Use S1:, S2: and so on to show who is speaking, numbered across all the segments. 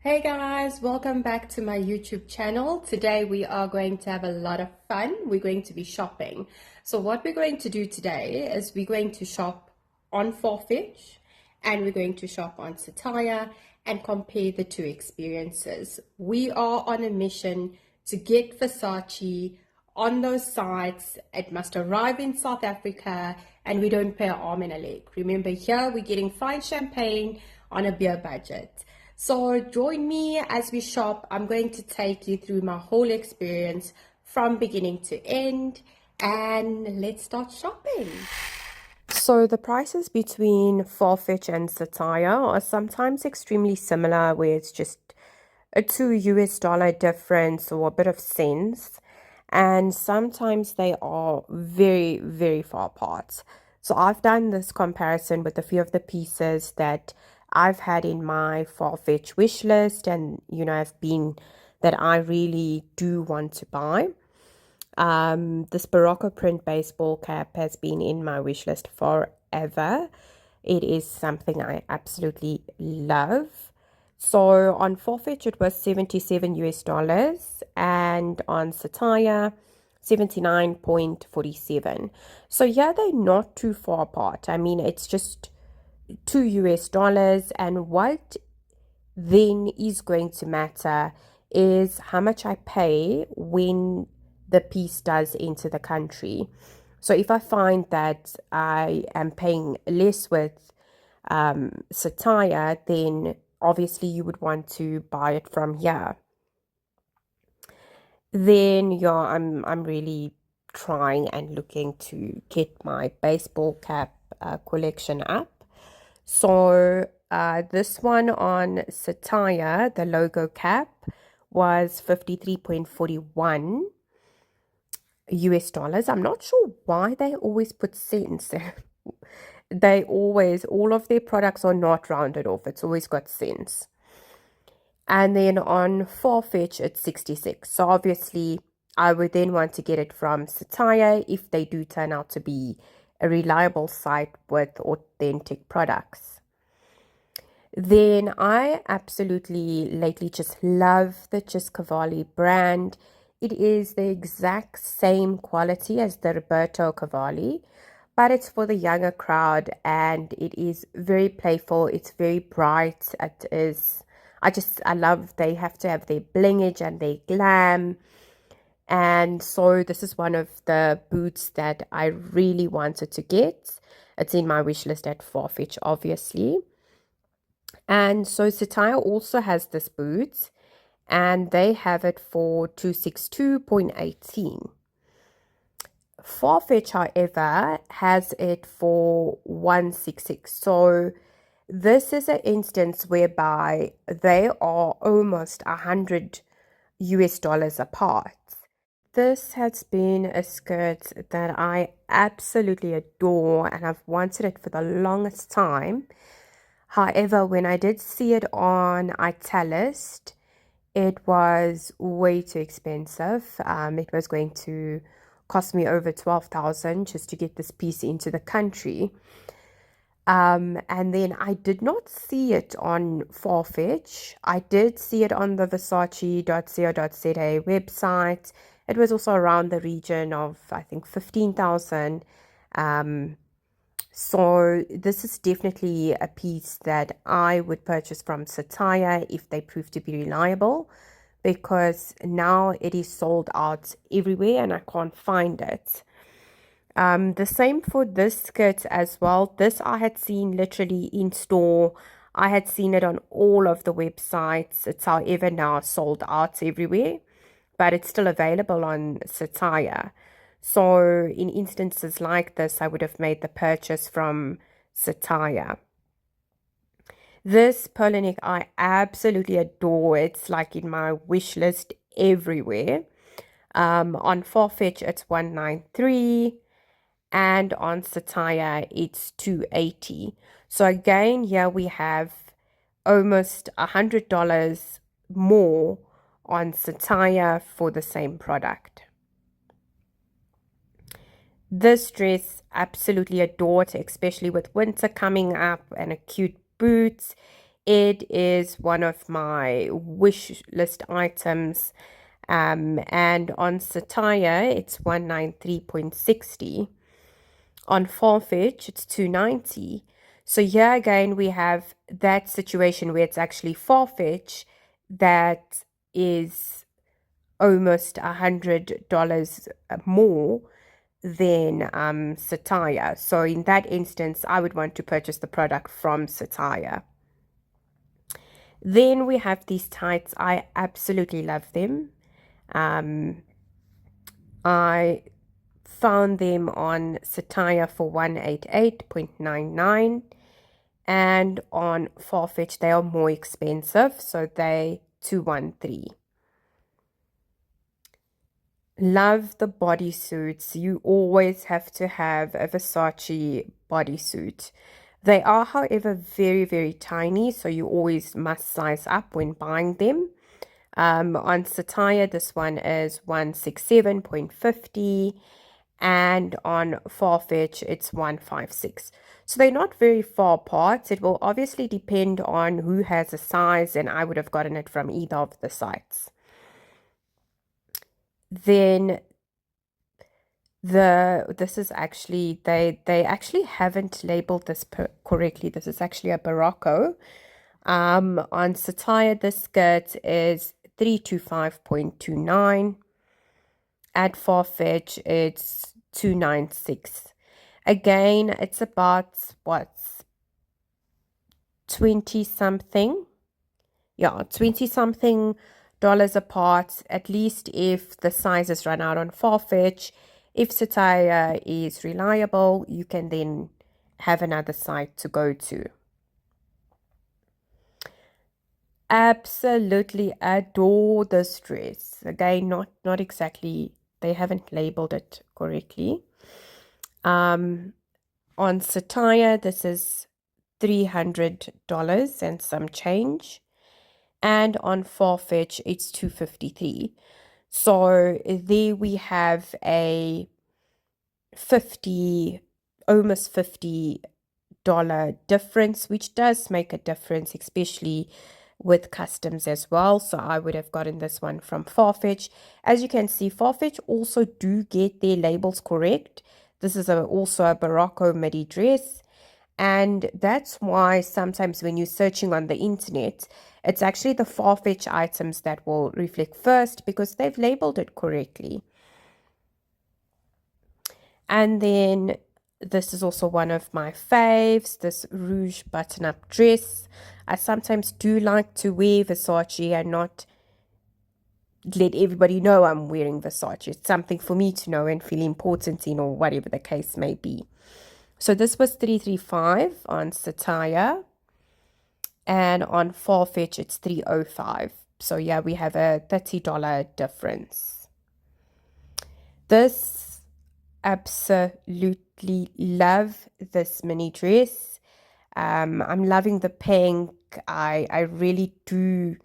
S1: Hey guys, welcome back to my YouTube channel. Today we are going to have a lot of fun. We're going to be shopping. So what we're going to do today is we're going to shop on Farfetch and we're going to shop on Cettire and compare the two experiences. We are on a mission to get Versace on those sites. It must arrive in South Africa and we don't pay an arm and a leg. Remember, here we're getting fine champagne on a beer budget. So join me as we shop. I'm going to take you through my whole experience from beginning to end, and let's start shopping. So the prices between Farfetch and Cettire are sometimes extremely similar, where it's just a $2 difference or a bit of cents, and sometimes they are very, very far apart. So I've done this comparison with a few of the pieces that I've had in my Farfetch wish list, and have been that I really do want to buy. This Barocco print baseball cap has been in my wish list forever. It is something I absolutely love. So on Farfetch it was $77 and on Cettire 79.47. So yeah, they're not too far apart. I mean, it's just $2, and what then is going to matter is how much I pay when the piece does enter the country. So if I find that I am paying less with Cettire, then obviously you would want to buy it from here. Then yeah, I'm really trying and looking to get my baseball cap collection up. So this one on Cettire, the logo cap, was 53.41 US dollars. I'm not sure why they always put cents. They always, all of their products are not rounded off. It's always got cents. And then on Farfetch, it's 66. So obviously, I would then want to get it from Cettire if they do turn out to be a reliable site with authentic products. Then I absolutely lately just love the Cavalli brand. It is the exact same quality as the Roberto Cavalli, but it's for the younger crowd and it is very playful. It's very bright. It is, I love, they have to have their blingage and their glam. And so this is one of the boots that I really wanted to get. It's in my wish list at Farfetch, obviously. And so Cettire also has this boot, and they have it for 262.18. Farfetch, however, has it for 166. So this is an instance whereby they are almost $100 apart. This has been a skirt that I absolutely adore, and I've wanted it for the longest time. However, when I did see it on Italist, it was way too expensive. It was going to cost me over 12,000 just to get this piece into the country. And then I did not see it on Farfetch. I did see it on the Versace.co.za website. It was also around the region of, I think, 15,000. So this is definitely a piece that I would purchase from Cettire if they prove to be reliable, because now it is sold out everywhere and I can't find it. The same for this skirt as well. This I had seen literally in store. I had seen it on all of the websites. It's however now sold out everywhere, but it's still available on Cettire. So in instances like this, I would have made the purchase from Cettire. This polo neck I absolutely adore. It's like in my wish list everywhere. On Farfetch, it's 193, and on Cettire, it's 280. So again, here we have almost $100 more on Cettire for the same product. This dress, absolutely adored, especially with winter coming up and a cute boots. It is one of my wish list items. And on Cettire, it's 193.60. On Farfetch, it's 290. So here again, we have that situation where it's actually Farfetch that is almost $100 more than Cettire. So in that instance, I would want to purchase the product from Cettire. Then we have these tights. I absolutely love them. I found them on Cettire for 188.99, and on Farfetch they are more expensive, so they 213. Love the bodysuits. You always have to have a Versace bodysuit. They are, however, very, very tiny, so you always must size up when buying them. On Cettire, this one is 167.50, and on Farfetch, it's 156. So they're not very far apart. It will obviously depend on who has a size, and I would have gotten it from either of the sites. Then this is actually, they actually haven't labeled this correctly. This is actually a Barocco. On Cettire, this skirt is 325.29. At Farfetch, it's 296. Again, it's about what, 20 something? Yeah, 20 something dollars apart, at least if the sizes run out on Farfetch. If Cettire is reliable, you can then have another site to go to. Absolutely adore this dress. Again, not exactly, they haven't labeled it correctly. On Cettire, this is $300 and some change, and on Farfetch it's $253. So there we have a almost $50 difference, which does make a difference, especially with customs as well. So I would have gotten this one from Farfetch. As you can see, Farfetch also do get their labels correct. This is also a Barocco midi dress, and that's why sometimes when you're searching on the internet, it's actually the Farfetch items that will reflect first because they've labeled it correctly. And then this is also one of my faves, this rouge button-up dress. I sometimes do like to wear Versace and not let everybody know I'm wearing Versace. It's something for me to know and feel important in, or whatever the case may be. So this was $335 on Cettire, and on Farfetch it's $305. So yeah, we have a $30 difference. This, absolutely love this mini dress. I'm loving the pink. I really do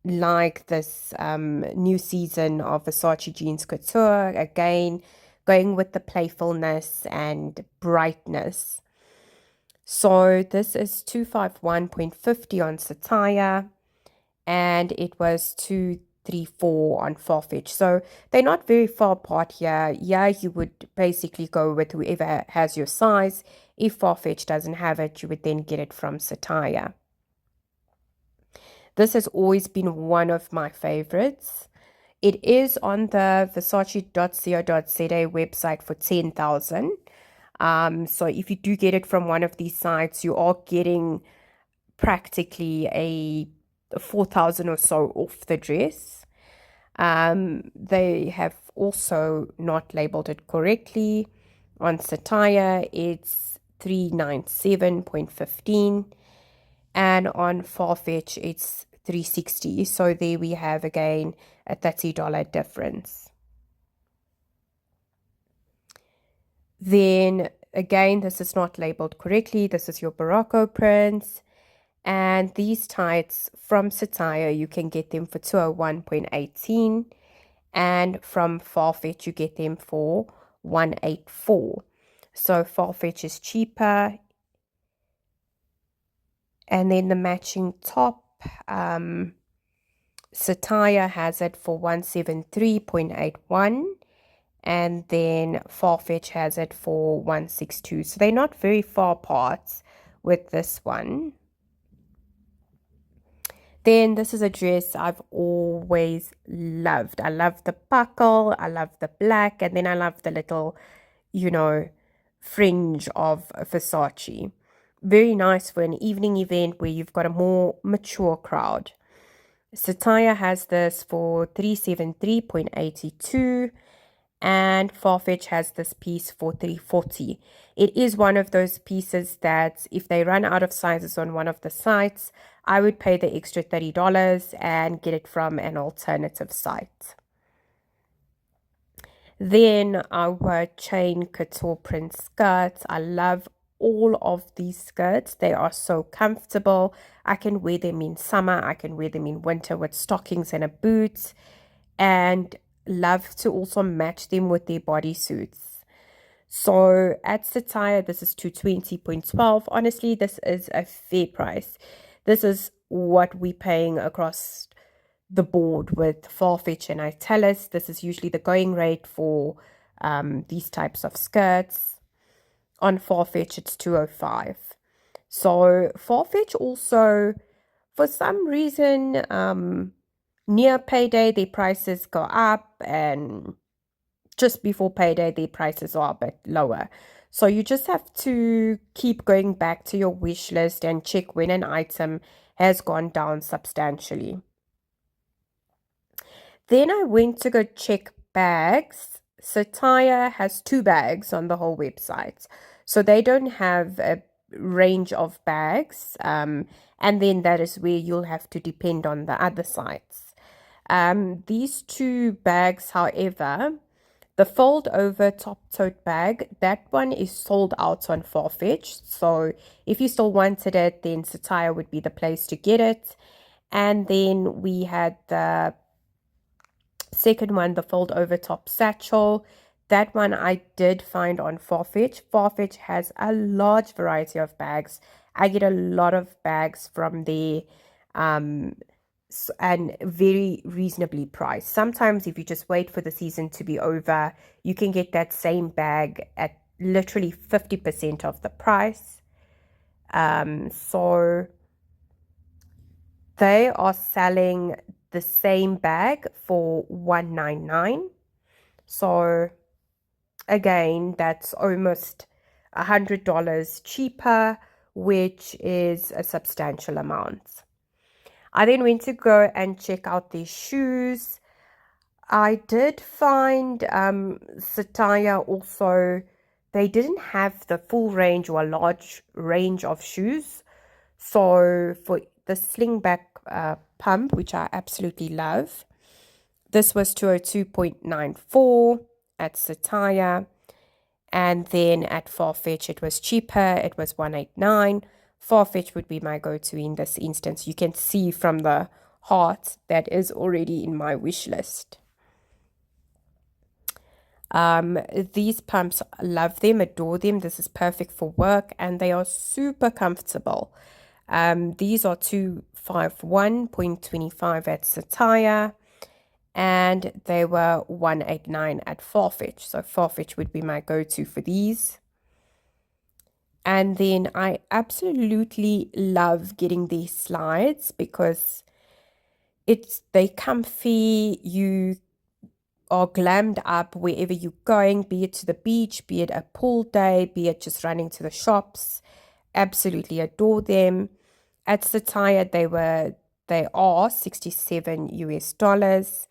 S1: like this new season of Versace Jeans Couture. Again, going with the playfulness and brightness. So this is 251.50 on Cettire, and it was 234 on Farfetch. So they're not very far apart here. Yeah, you would basically go with whoever has your size. If Farfetch doesn't have it, you would then get it from Cettire. This has always been one of my favorites. It is on the Versace.co.za website for 10,000. So if you do get it from one of these sites, you are getting practically a 4,000 or so off the dress. They have also not labeled it correctly. On Cettire, it's 397.15, and on Farfetch, it's 360. So there we have again a $30 difference. Then again, this is not labeled correctly. This is your Barocco prints. And these tights from Cettire, you can get them for 201.18. And from Farfetch, you get them for 184. So Farfetch is cheaper. And then the matching top, Cettire has it for 173.81, and then Farfetch has it for 162. So they're not very far apart with this one. Then this is a dress I've always loved. I love the buckle, I love the black, and then I love the little, you know, fringe of Versace. Very nice for an evening event where you've got a more mature crowd. Cettire has this for 373.82, and Farfetch has this piece for 340. It is one of those pieces that if they run out of sizes on one of the sites, I would pay the extra $30 and get it from an alternative site. Then our chain couture print skirts. I love all of these skirts. They are so comfortable. I can wear them in summer. I can wear them in winter with stockings and a boot. And love to also match them with their bodysuits. So at Cettire, this is 220.12. Honestly, this is a fair price. This is what we're paying across the board with Farfetch and Italis. This is usually the going rate for these types of skirts. On Farfetch, it's 205. So Farfetch also, for some reason, near payday, their prices go up, and just before payday, their prices are a bit lower. So you just have to keep going back to your wish list and check when an item has gone down substantially. Then I went to go check bags. Cettire has 2 bags on the whole website. So they don't have a range of bags. And then that is where you'll have to depend on the other sites. These 2 bags, however, the fold over top tote bag, that one is sold out on Farfetch. So if you still wanted it, then Cettire would be the place to get it. And then we had the second one, the fold over top satchel. That one I did find on Farfetch. Farfetch has a large variety of bags. I get a lot of bags from there, and very reasonably priced. Sometimes if you just wait for the season to be over, you can get that same bag at literally 50% of the price. So they are selling the same bag for $199. So again, that's almost $100 cheaper, which is a substantial amount. I then went to go and check out these shoes. I did find Cettire also, they didn't have the full range or a large range of shoes. So for the slingback pump, which I absolutely love, this was 202.94 at Cettire. And then at Farfetch, it was cheaper. It was 189. Farfetch would be my go-to in this instance. You can see from the heart that is already in my wish list. These pumps, love them, adore them. This is perfect for work, and they are super comfortable. These are 251.25 at Cettire, and they were 189 at Farfetch. So Farfetch would be my go-to for these. And then I absolutely love getting these slides because they're comfy. You are glammed up wherever you're going, be it to the beach, be it a pool day, be it just running to the shops. Absolutely adore them. At Cettire, they are 67 US dollars,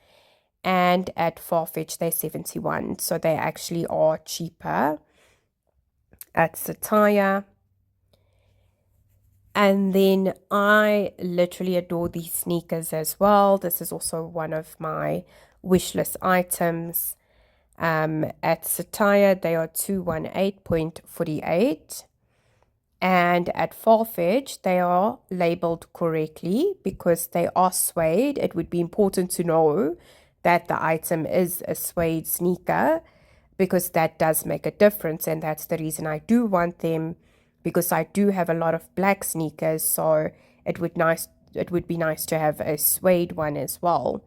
S1: and at Farfetch they're 71. So they actually are cheaper at Cettire. And then I literally adore these sneakers as well. This is also one of my wish list items. At Cettire, they are 218.48. And at Farfetch, they are labeled correctly because they are suede. It would be important to know that the item is a suede sneaker, because that does make a difference, and that's the reason I do want them because I do have a lot of black sneakers, so it would be nice to have a suede one as well.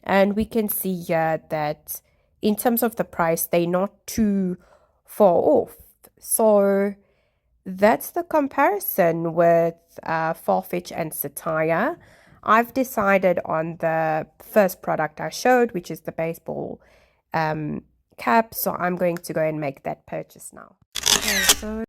S1: And we can see here that in terms of the price, they're not too far off. So that's the comparison with Farfetch and Cettire. I've decided on the first product I showed, which is the baseball cap. So I'm going to go and make that purchase now. Okay, so